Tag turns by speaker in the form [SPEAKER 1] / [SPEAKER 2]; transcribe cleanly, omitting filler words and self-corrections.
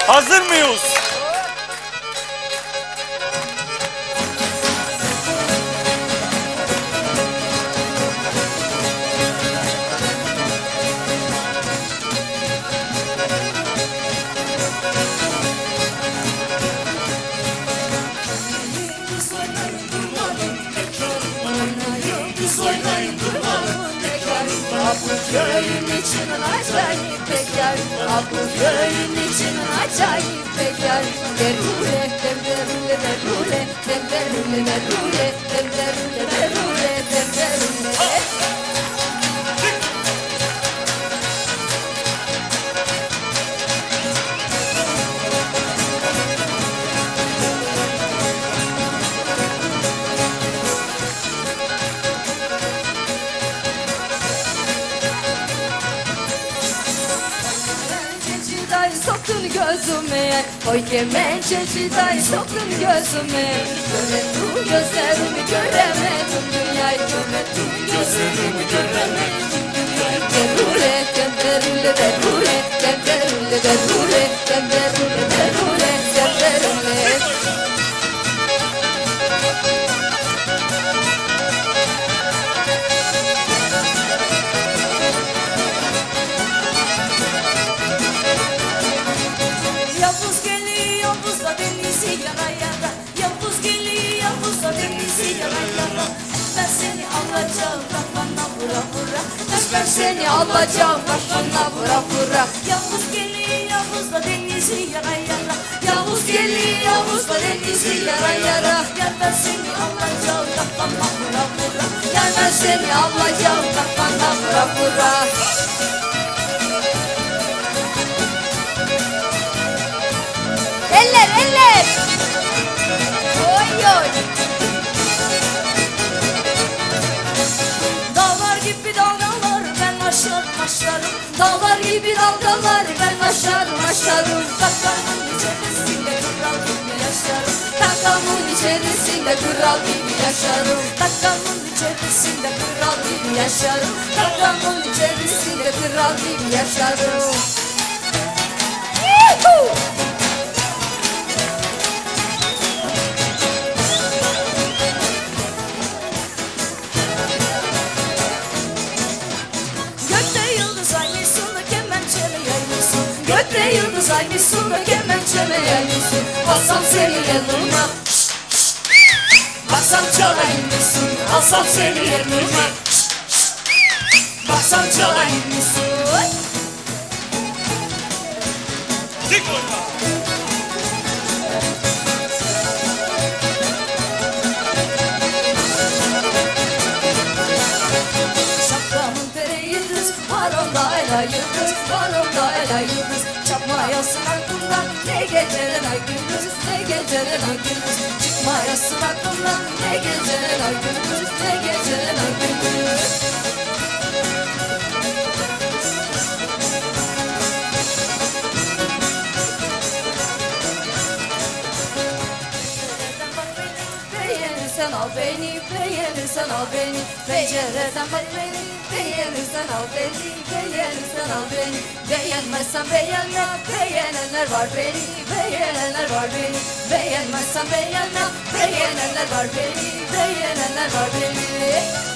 [SPEAKER 1] Hazır mıyız?
[SPEAKER 2] Bu köyün içinin acayip bekar, bu köyün içinin acayip bekar. Derule, derule, derule, derule, derule, derule, derule, derule. Soktun gözüme, oy kemençeci dayı soktun gözüme. Göremedim gözlerimi göremedim dünyayı, göremedim gözlerimi göremedim dünyayı. Derule, derule, derule, derule, derule, derule, derule, derule. Yavuz geliyor Yavuz'la denizi yana yana. Yavuz geliyor Yavuz'la denizi yana yana. Ben seni alacağım kafana vura vura. Ben seni alacağım kafana vura vura. Yavuz geliyor Yavuz'la denizi yana yana. Yavuz geliyor Yavuz'la denizi yana yana. Gel ben seni alacağım kafana vura vura. Gel ben seni alacağım kafana vura vura. Eller, eller! Oy oy! Dağlar gibi dalgalar ben aşarım aşarım. Dağlar gibi dalgalar ben aşarım aşarım. Takamın içerisinde kral gibi yaşarım. Takamın içerisinde kral gibi yaşarım. Takamın içerisinde kral gibi yaşarım. Takamın içerisinde kral gibi yaşarım. Yuhuu! Gökte yıldız aymışsın da kemençeme yaymışsın. Alsam seni yanıma, baksam çalaymışsın. Alsam seni yanıma, baksam çalaymışsın.
[SPEAKER 1] Dik oyna.
[SPEAKER 2] Şapkamın tere yıldız, var onda ela yıldız, var onda ela yıldız. Çıkmayasın aklımdan ne geceler ay gündüz, ne geceler ay gündüz. Çıkmayasın aklımdan ne geceler ay gündüz, ne geceler ay gündüz. Beğenirsen al beni, beğenirsen al beni. Becereden bak beni, beğenirsen al beni, beğenirsen al beni. Beğenmezsen beğenme, beğenenler var beni, beğenenler var beni. Beğenmezsen beğenme, beğenenler var beni, beğenenler var beni.